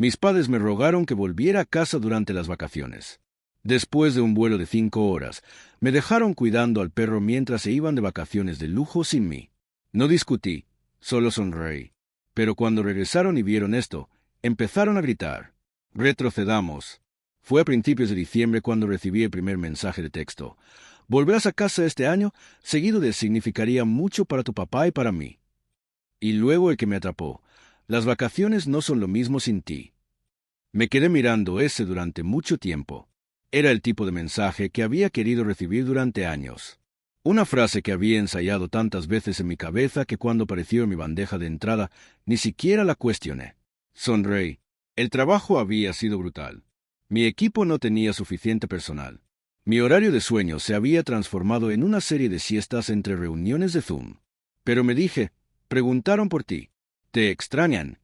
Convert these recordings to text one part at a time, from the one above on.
Mis padres me rogaron que volviera a casa durante las vacaciones. Después de un vuelo de 5 horas, me dejaron cuidando al perro mientras se iban de vacaciones de lujo sin mí. No discutí, solo sonreí. Pero cuando regresaron y vieron esto, empezaron a gritar. Retrocedamos. Fue a principios de diciembre cuando recibí el primer mensaje de texto. Volverás a casa este año, seguido de significaría mucho para tu papá y para mí. Y luego el que me atrapó. Las vacaciones no son lo mismo sin ti. Me quedé mirando ese durante mucho tiempo. Era el tipo de mensaje que había querido recibir durante años. Una frase que había ensayado tantas veces en mi cabeza que cuando apareció en mi bandeja de entrada, ni siquiera la cuestioné. Sonreí. El trabajo había sido brutal. Mi equipo no tenía suficiente personal. Mi horario de sueño se había transformado en una serie de siestas entre reuniones de Zoom. Pero me dije, preguntaron por ti. ¿Te extrañan?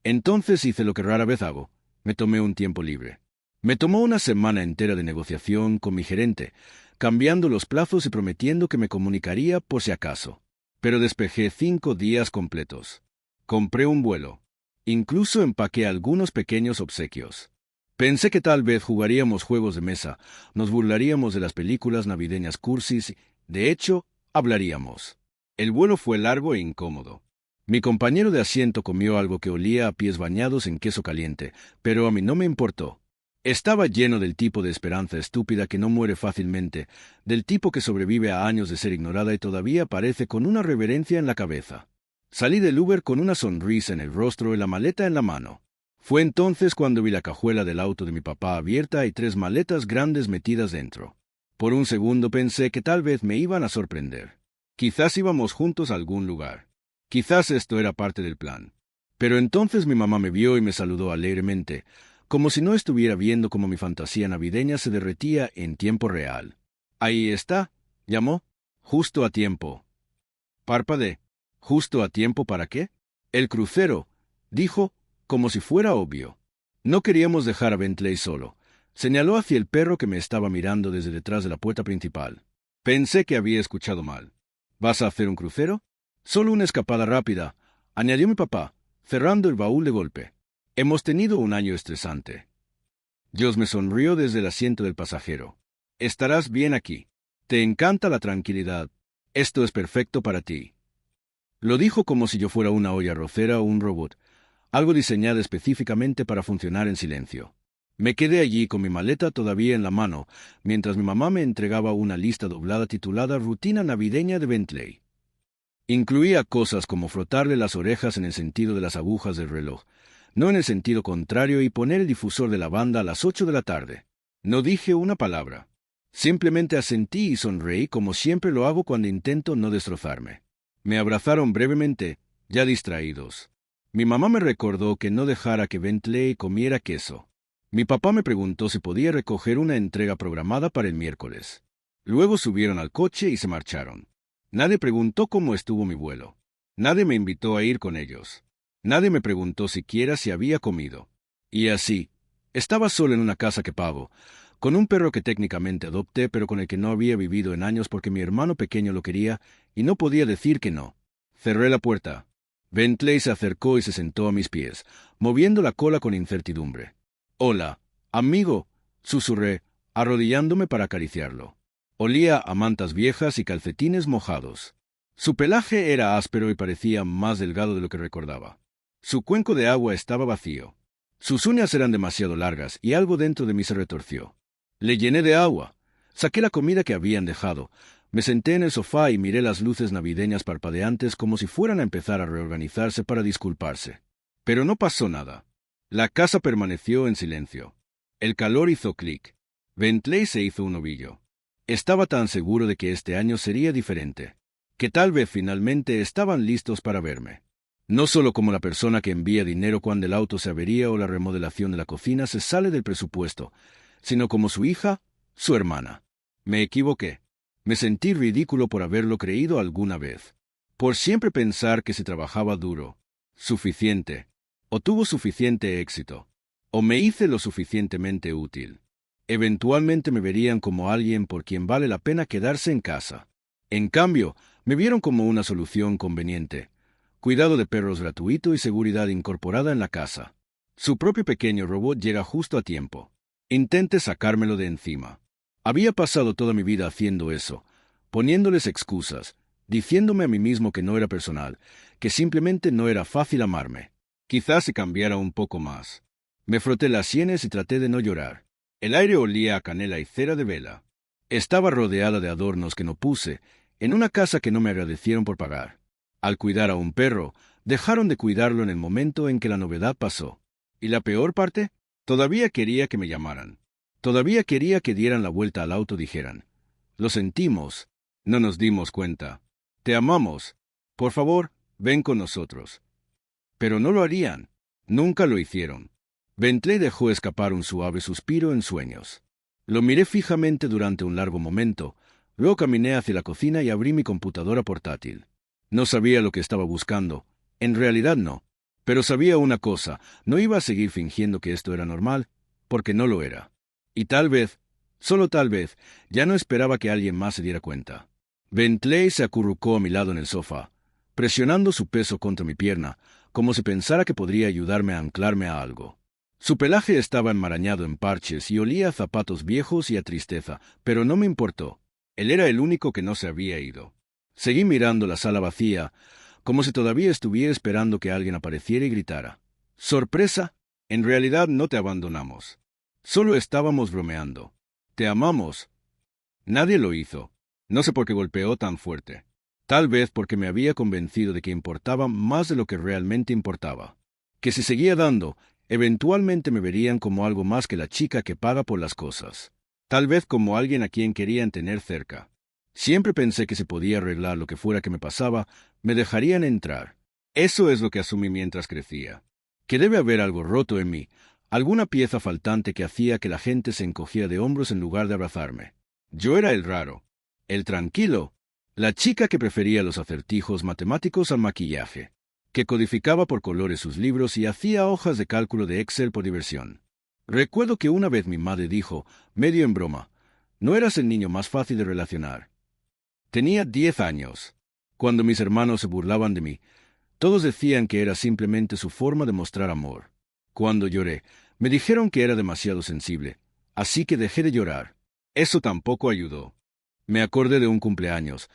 Entonces hice lo que rara vez hago. Me tomé un tiempo libre. Me tomó una semana entera de negociación con mi gerente, cambiando los plazos y prometiendo que me comunicaría por si acaso. Pero despejé 5 días completos. Compré un vuelo. Incluso empaqué algunos pequeños obsequios. Pensé que tal vez jugaríamos juegos de mesa, nos burlaríamos de las películas navideñas cursis y, de hecho, hablaríamos. El vuelo fue largo e incómodo. Mi compañero de asiento comió algo que olía a pies bañados en queso caliente, pero a mí no me importó. Estaba lleno del tipo de esperanza estúpida que no muere fácilmente, del tipo que sobrevive a años de ser ignorada y todavía aparece con una reverencia en la cabeza. Salí del Uber con una sonrisa en el rostro y la maleta en la mano. Fue entonces cuando vi la cajuela del auto de mi papá abierta y 3 maletas grandes metidas dentro. Por un segundo pensé que tal vez me iban a sorprender. Quizás íbamos juntos a algún lugar. Quizás esto era parte del plan. Pero entonces mi mamá me vio y me saludó alegremente, como si no estuviera viendo cómo mi fantasía navideña se derretía en tiempo real. «Ahí está», llamó. «Justo a tiempo». Parpadeé. «¿Justo a tiempo para qué?» «El crucero», dijo, como si fuera obvio. No queríamos dejar a Bentley solo. Señaló hacia el perro que me estaba mirando desde detrás de la puerta principal. Pensé que había escuchado mal. «¿Vas a hacer un crucero?» «Solo una escapada rápida», añadió mi papá, cerrando el baúl de golpe. «Hemos tenido un año estresante». Dios me sonrió desde el asiento del pasajero. «Estarás bien aquí. Te encanta la tranquilidad. Esto es perfecto para ti». Lo dijo como si yo fuera una olla arrocera o un robot, algo diseñado específicamente para funcionar en silencio. Me quedé allí con mi maleta todavía en la mano, mientras mi mamá me entregaba una lista doblada titulada Rutina Navideña de Bentley. Incluía cosas como frotarle las orejas en el sentido de las agujas del reloj, no en el sentido contrario, y poner el difusor de lavanda a las 8 de la tarde. No dije una palabra. Simplemente asentí y sonreí como siempre lo hago cuando intento no destrozarme. Me abrazaron brevemente, ya distraídos. Mi mamá me recordó que no dejara que Bentley comiera queso. Mi papá me preguntó si podía recoger una entrega programada para el miércoles. Luego subieron al coche y se marcharon. Nadie preguntó cómo estuvo mi vuelo. Nadie me invitó a ir con ellos. Nadie me preguntó siquiera si había comido. Y así, estaba solo en una casa que pago, con un perro que técnicamente adopté pero con el que no había vivido en años porque mi hermano pequeño lo quería y no podía decir que no. Cerré la puerta. Bentley se acercó y se sentó a mis pies, moviendo la cola con incertidumbre. «Hola, amigo», susurré, arrodillándome para acariciarlo. Olía a mantas viejas y calcetines mojados. Su pelaje era áspero y parecía más delgado de lo que recordaba. Su cuenco de agua estaba vacío. Sus uñas eran demasiado largas y algo dentro de mí se retorció. Le llené de agua. Saqué la comida que habían dejado. Me senté en el sofá y miré las luces navideñas parpadeantes como si fueran a empezar a reorganizarse para disculparse. Pero no pasó nada. La casa permaneció en silencio. El calor hizo clic. Bentley se hizo un ovillo. Estaba tan seguro de que este año sería diferente, que tal vez finalmente estaban listos para verme. No solo como la persona que envía dinero cuando el auto se avería o la remodelación de la cocina se sale del presupuesto, sino como su hija, su hermana. Me equivoqué. Me sentí ridículo por haberlo creído alguna vez. Por siempre pensar que se trabajaba duro, suficiente, o tuvo suficiente éxito, o me hice lo suficientemente útil. Eventualmente me verían como alguien por quien vale la pena quedarse en casa. En cambio, me vieron como una solución conveniente. Cuidado de perros gratuito y seguridad incorporada en la casa. Su propio pequeño robot llega justo a tiempo. Intente sacármelo de encima. Había pasado toda mi vida haciendo eso, poniéndoles excusas, diciéndome a mí mismo que no era personal, que simplemente no era fácil amarme. Quizás se cambiara un poco más. Me froté las sienes y traté de no llorar. El aire olía a canela y cera de vela. Estaba rodeada de adornos que no puse, en una casa que no me agradecieron por pagar. Al cuidar a un perro, dejaron de cuidarlo en el momento en que la novedad pasó. ¿Y la peor parte? Todavía quería que me llamaran. Todavía quería que dieran la vuelta al auto y dijeran: lo sentimos, no nos dimos cuenta. Te amamos. Por favor, ven con nosotros. Pero no lo harían. Nunca lo hicieron. Bentley dejó escapar un suave suspiro en sueños. Lo miré fijamente durante un largo momento, luego caminé hacia la cocina y abrí mi computadora portátil. No sabía lo que estaba buscando. En realidad no. Pero sabía una cosa, no iba a seguir fingiendo que esto era normal, porque no lo era. Y tal vez, solo tal vez, ya no esperaba que alguien más se diera cuenta. Bentley se acurrucó a mi lado en el sofá, presionando su peso contra mi pierna, como si pensara que podría ayudarme a anclarme a algo. Su pelaje estaba enmarañado en parches y olía a zapatos viejos y a tristeza, pero no me importó. Él era el único que no se había ido. Seguí mirando la sala vacía, como si todavía estuviera esperando que alguien apareciera y gritara: ¡sorpresa! En realidad no te abandonamos. Solo estábamos bromeando. Te amamos. Nadie lo hizo. No sé por qué golpeó tan fuerte. Tal vez porque me había convencido de que importaba más de lo que realmente importaba. Que si seguía dando, eventualmente me verían como algo más que la chica que paga por las cosas. Tal vez como alguien a quien querían tener cerca. Siempre pensé que si podía arreglar lo que fuera que me pasaba, me dejarían entrar. Eso es lo que asumí mientras crecía. Que debe haber algo roto en mí, alguna pieza faltante que hacía que la gente se encogiera de hombros en lugar de abrazarme. Yo era el raro, el tranquilo, la chica que prefería los acertijos matemáticos al maquillaje, que codificaba por colores sus libros y hacía hojas de cálculo de Excel por diversión. Recuerdo que una vez mi madre dijo, medio en broma: no eras el niño más fácil de relacionar. Tenía 10 años. Cuando mis hermanos se burlaban de mí, todos decían que era simplemente su forma de mostrar amor. Cuando lloré, me dijeron que era demasiado sensible, así que dejé de llorar. Eso tampoco ayudó. Me acordé de un cumpleaños,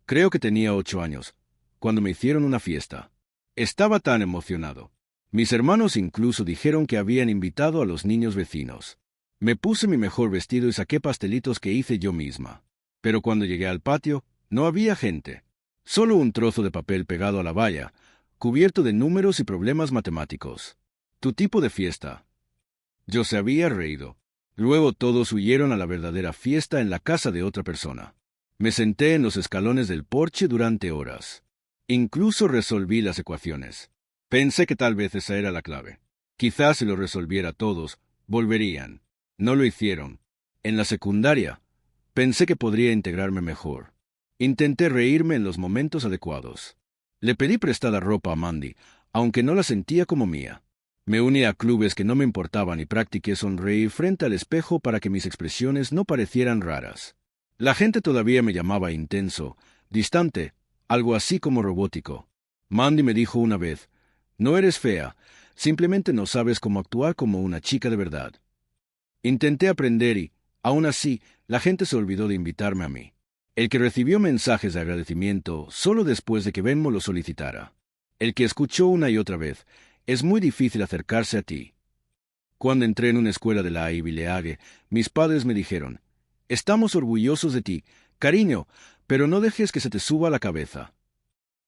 creo que tenía 8 años, cuando me hicieron una fiesta. Estaba tan emocionado. Mis hermanos incluso dijeron que habían invitado a los niños vecinos. Me puse mi mejor vestido y saqué pastelitos que hice yo misma. Pero cuando llegué al patio, no había gente. Solo un trozo de papel pegado a la valla, cubierto de números y problemas matemáticos. ¿Tu tipo de fiesta? Yo se había reído. Luego todos huyeron a la verdadera fiesta en la casa de otra persona. Me senté en los escalones del porche durante horas. Incluso resolví las ecuaciones. Pensé que tal vez esa era la clave. Quizás si lo resolviera todos, volverían. No lo hicieron. En la secundaria, pensé que podría integrarme mejor. Intenté reírme en los momentos adecuados. Le pedí prestada ropa a Mandy, aunque no la sentía como mía. Me uní a clubes que no me importaban y practiqué sonreír frente al espejo para que mis expresiones no parecieran raras. La gente todavía me llamaba intenso, distante, algo así como robótico. Mandy me dijo una vez: no eres fea, simplemente no sabes cómo actuar como una chica de verdad. Intenté aprender y, aún así, la gente se olvidó de invitarme a mí. El que recibió mensajes de agradecimiento solo después de que Venmo lo solicitara. El que escuchó una y otra vez: es muy difícil acercarse a ti. Cuando entré en una escuela de la Ivy League, mis padres me dijeron: estamos orgullosos de ti, cariño, pero no dejes que se te suba a la cabeza.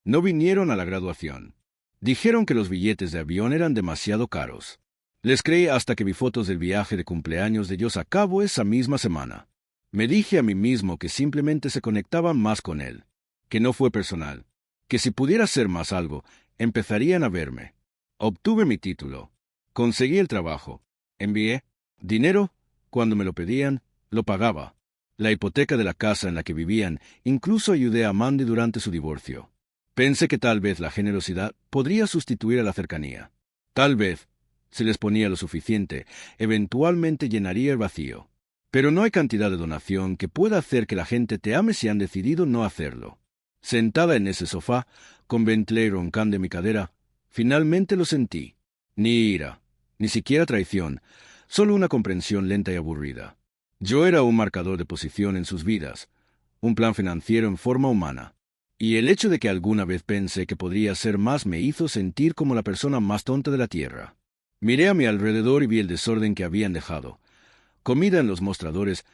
No vinieron a la graduación. Dijeron que los billetes de avión eran demasiado caros. Les creí hasta que vi fotos del viaje de cumpleaños de ellos a cabo esa misma semana. Me dije a mí mismo que simplemente se conectaban más con él, que no fue personal, que si pudiera hacer más algo, empezarían a verme. Obtuve mi título. Conseguí el trabajo. Envié dinero. Cuando me lo pedían, lo pagaba. La hipoteca de la casa en la que vivían, incluso ayudé a Mandy durante su divorcio. Pensé que tal vez la generosidad podría sustituir a la cercanía. Tal vez, si les ponía lo suficiente, eventualmente llenaría el vacío. Pero no hay cantidad de donación que pueda hacer que la gente te ame si han decidido no hacerlo. Sentada en ese sofá, con Bentley roncando en mi cadera, finalmente lo sentí. Ni ira, Ni siquiera traición, solo una comprensión lenta y aburrida. Yo era un marcador de posición en sus vidas, un plan financiero en forma humana. Y el hecho de que alguna vez pensé que podría ser más me hizo sentir como la persona más tonta de la tierra. Miré a mi alrededor y vi el desorden que habían dejado. Comida en los mostradores,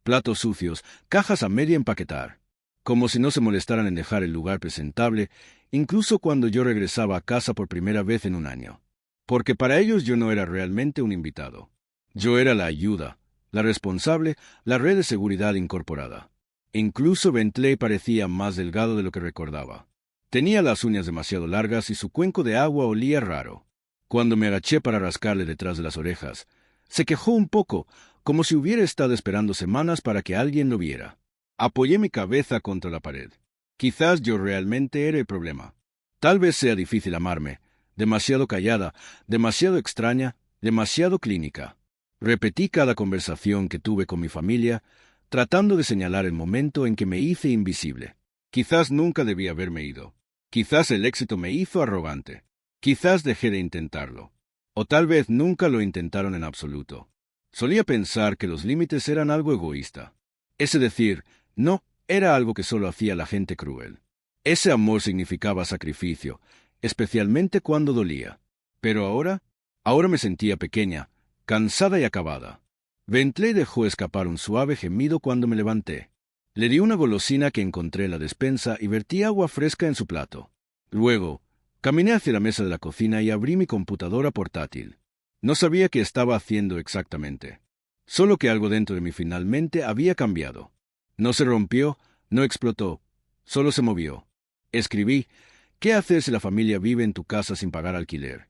platos sucios, cajas a media empaquetar. Como si no se molestaran en dejar el lugar presentable, incluso cuando yo regresaba a casa por primera vez en un año. Porque para ellos yo no era realmente un invitado. Yo era la ayuda, la responsable, la red de seguridad incorporada. Incluso Bentley parecía más delgado de lo que recordaba. Tenía las uñas demasiado largas y su cuenco de agua olía raro. Cuando me agaché para rascarle detrás de las orejas, se quejó un poco, como si hubiera estado esperando semanas para que alguien lo viera. Apoyé mi cabeza contra la pared. Quizás yo realmente era el problema. Tal vez sea difícil amarme, demasiado callada, demasiado extraña, demasiado clínica. Repetí cada conversación que tuve con mi familia, tratando de señalar el momento en que me hice invisible. Quizás nunca debí haberme ido. Quizás el éxito me hizo arrogante. Quizás dejé de intentarlo. O tal vez nunca lo intentaron en absoluto. Solía pensar que los límites eran algo egoísta. Ese decir, no, era algo que solo hacía la gente cruel. Ese amor significaba sacrificio, especialmente cuando dolía. Pero ahora me sentía pequeña, cansada y acabada. Bentley dejó escapar un suave gemido cuando me levanté. Le di una golosina que encontré en la despensa y vertí agua fresca en su plato. Luego, caminé hacia la mesa de la cocina y abrí mi computadora portátil. No sabía qué estaba haciendo exactamente. Solo que algo dentro de mí finalmente había cambiado. No se rompió, no explotó, solo se movió. Escribí, ¿qué hacer si la familia vive en tu casa sin pagar alquiler?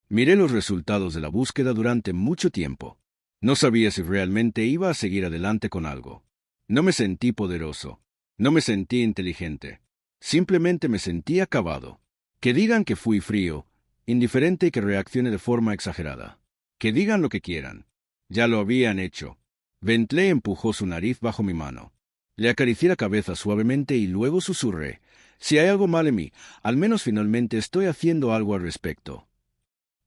Miré los resultados de la búsqueda durante mucho tiempo. No sabía si realmente iba a seguir adelante con algo. No me sentí poderoso. No me sentí inteligente. Simplemente me sentí acabado. Que digan que fui frío, indiferente y que reaccione de forma exagerada. Que digan lo que quieran. Ya lo habían hecho. Bentley empujó su nariz bajo mi mano. Le acaricié la cabeza suavemente y luego susurré. Si hay algo mal en mí, al menos finalmente estoy haciendo algo al respecto.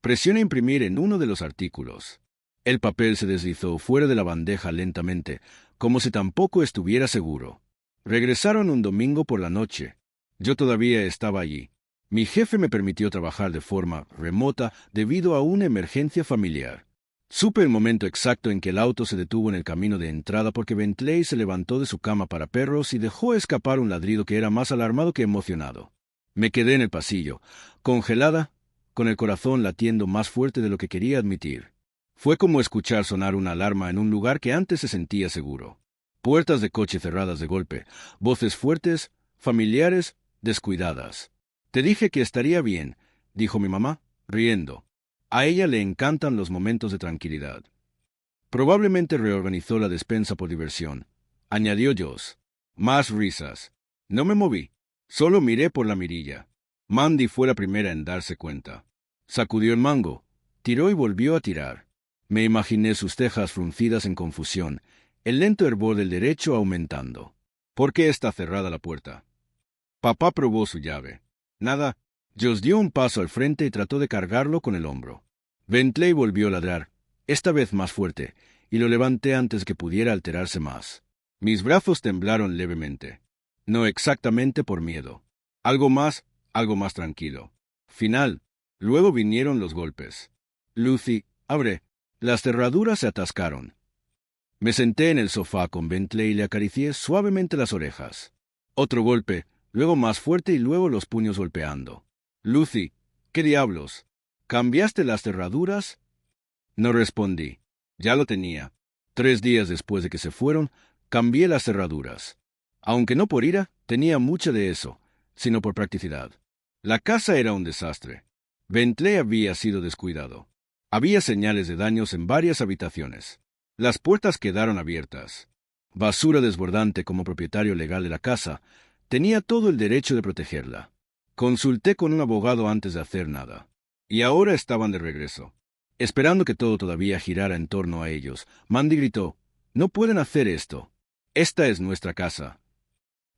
Presioné imprimir en uno de los artículos. El papel se deslizó fuera de la bandeja lentamente, como si tampoco estuviera seguro. Regresaron un domingo por la noche. Yo todavía estaba allí. Mi jefe me permitió trabajar de forma remota debido a una emergencia familiar. Supe el momento exacto en que el auto se detuvo en el camino de entrada porque Bentley se levantó de su cama para perros y dejó escapar un ladrido que era más alarmado que emocionado. Me quedé en el pasillo, congelada, con el corazón latiendo más fuerte de lo que quería admitir. Fue como escuchar sonar una alarma en un lugar que antes se sentía seguro. Puertas de coche cerradas de golpe, voces fuertes, familiares, descuidadas. «Te dije que estaría bien», dijo mi mamá, riendo. A ella le encantan los momentos de tranquilidad. Probablemente reorganizó la despensa por diversión, añadió Joss. Más risas. No me moví. Solo miré por la mirilla. Mandy fue la primera en darse cuenta. Sacudió el mango, tiró y volvió a tirar. Me imaginé sus cejas fruncidas en confusión, el lento hervor del derecho aumentando. ¿Por qué está cerrada la puerta? Papá probó su llave. Nada. Joss dio un paso al frente y trató de cargarlo con el hombro. Bentley volvió a ladrar, esta vez más fuerte, y lo levanté antes que pudiera alterarse más. Mis brazos temblaron levemente. No exactamente por miedo. Algo más tranquilo. Final. Luego vinieron los golpes. Lucy, abre. Las cerraduras se atascaron. Me senté en el sofá con Bentley y le acaricié suavemente las orejas. Otro golpe, luego más fuerte y luego los puños golpeando. Lucy, ¿qué diablos? ¿Cambiaste las cerraduras? No respondí. Ya lo tenía. 3 días después de que se fueron, cambié las cerraduras. Aunque no por ira, tenía mucha de eso, sino por practicidad. La casa era un desastre. Bentley había sido descuidado. Había señales de daños en varias habitaciones. Las puertas quedaron abiertas. Basura desbordante como propietario legal de la casa, tenía todo el derecho de protegerla. Consulté con un abogado antes de hacer nada. Y ahora estaban de regreso. Esperando que todo todavía girara en torno a ellos, Mandy gritó, «No pueden hacer esto. Esta es nuestra casa».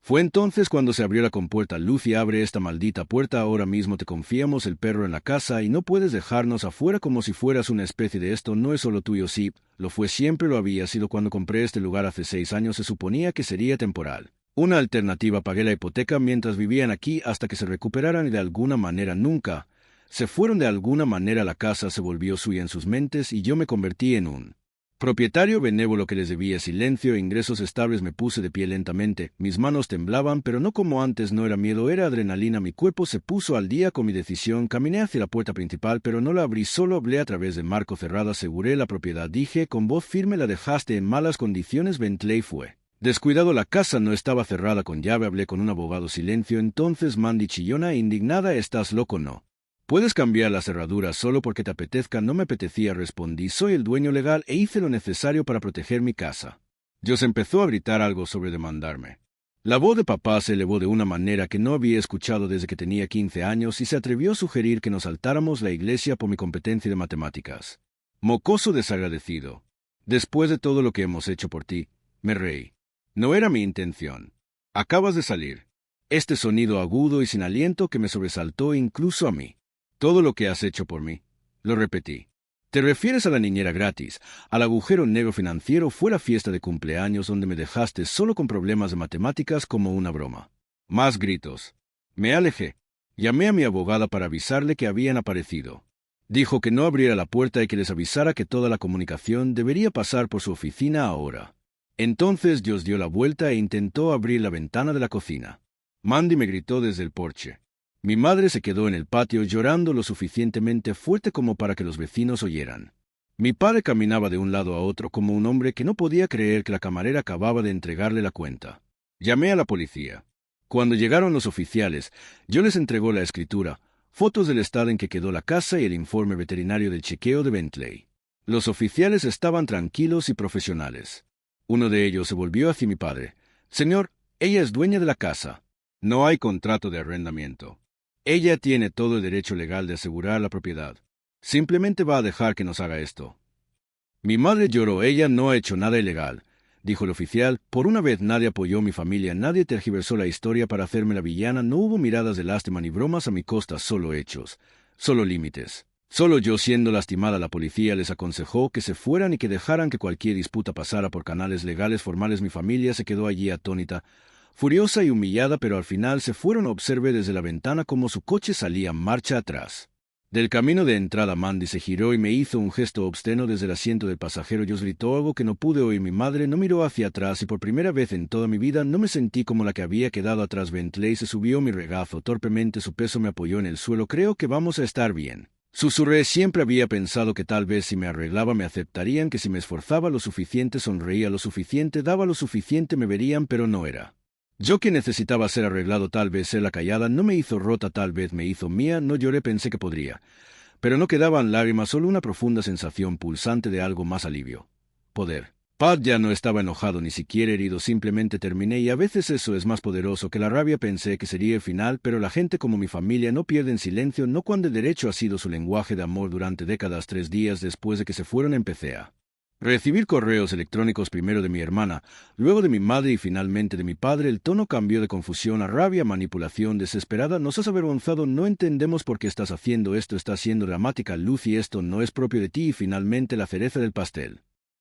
Fue entonces cuando se abrió la compuerta. Lucy, abre esta maldita puerta ahora mismo. Te confiamos el perro en la casa y no puedes dejarnos afuera como si fueras una especie de esto. No es solo tuyo, sí, lo fue, siempre lo había sido. Cuando compré este lugar hace 6 años se suponía que sería temporal. Una alternativa, pagué la hipoteca mientras vivían aquí hasta que se recuperaran y de alguna manera nunca se fueron. De alguna manera la casa se volvió suya en sus mentes y yo me convertí en un propietario benévolo que les debía silencio e ingresos estables. Me puse de pie lentamente, mis manos temblaban, pero no como antes. No era miedo, era adrenalina. Mi cuerpo se puso al día con mi decisión. Caminé hacia la puerta principal, pero no la abrí, solo hablé a través del marco cerrado. Aseguré la propiedad, dije con voz firme. La dejaste en malas condiciones. Bentley fue descuidado, la casa no estaba cerrada con llave. Hablé con un abogado. Silencio. Entonces Mandy chillona e indignada: ¿estás loco? No puedes cambiar la cerradura solo porque te apetezca. No me apetecía, respondí. Soy el dueño legal e hice lo necesario para proteger mi casa. Dios empezó a gritar algo sobre demandarme. La voz de papá se elevó de una manera que no había escuchado desde que tenía 15 años y se atrevió a sugerir que nos saltáramos la iglesia por mi competencia de matemáticas. Mocoso desagradecido. Después de todo lo que hemos hecho por ti, me reí. No era mi intención. Acabas de salir. Este sonido agudo y sin aliento que me sobresaltó incluso a mí. Todo lo que has hecho por mí, lo repetí. Te refieres a la niñera gratis, al agujero negro financiero. Fue la fiesta de cumpleaños donde me dejaste solo con problemas de matemáticas como una broma. Más gritos. Me alejé. Llamé a mi abogada para avisarle que habían aparecido. Dijo que no abriera la puerta y que les avisara que toda la comunicación debería pasar por su oficina ahora. Entonces Dios dio la vuelta e intentó abrir la ventana de la cocina. Mandy me gritó desde el porche. Mi madre se quedó en el patio llorando lo suficientemente fuerte como para que los vecinos oyeran. Mi padre caminaba de un lado a otro como un hombre que no podía creer que la camarera acababa de entregarle la cuenta. Llamé a la policía. Cuando llegaron los oficiales, yo les entregó la escritura, fotos del estado en que quedó la casa y el informe veterinario del chequeo de Bentley. Los oficiales estaban tranquilos y profesionales. Uno de ellos se volvió hacia mi padre. Señor, ella es dueña de la casa. No hay contrato de arrendamiento. Ella tiene todo el derecho legal de asegurar la propiedad. Simplemente va a dejar que nos haga esto. Mi madre lloró. Ella no ha hecho nada ilegal, dijo el oficial. Por una vez nadie apoyó a mi familia, nadie tergiversó la historia para hacerme la villana. No hubo miradas de lástima ni bromas a mi costa, solo hechos, solo límites. Solo yo siendo lastimada. La policía les aconsejó que se fueran y que dejaran que cualquier disputa pasara por canales legales formales. Mi familia se quedó allí atónita, furiosa y humillada, pero al final se fueron. Observé desde la ventana cómo su coche salía marcha atrás. Del camino de entrada Mandy se giró y me hizo un gesto obsceno desde el asiento del pasajero. Yo gritó algo que no pude oír. Mi madre no miró hacia atrás y por primera vez en toda mi vida no me sentí como la que había quedado atrás. Bentley se subió mi regazo torpemente, su peso me apoyó en el suelo. Creo que vamos a estar bien, susurré. Siempre había pensado que tal vez si me arreglaba me aceptarían, que si me esforzaba lo suficiente, sonreía lo suficiente, daba lo suficiente, me verían, pero no era yo que necesitaba ser arreglado. Tal vez ser la callada no me hizo rota, tal vez me hizo mía. No lloré, pensé que podría, pero no quedaban lágrimas, solo una profunda sensación pulsante de algo más: alivio, poder. Pat ya no estaba enojado, ni siquiera herido, simplemente terminé, y a veces eso es más poderoso que la rabia. Pensé que sería el final, pero la gente como mi familia no pierden silencio, no cuando el derecho ha sido su lenguaje de amor durante décadas. 3 días después de que se fueron empecé a recibir correos electrónicos, primero de mi hermana, luego de mi madre y finalmente de mi padre. El tono cambió de confusión a rabia, manipulación desesperada. Nos has avergonzado, no entendemos por qué estás haciendo esto, está siendo dramática, Lucy, esto no es propio de ti. Y finalmente la cereza del pastel.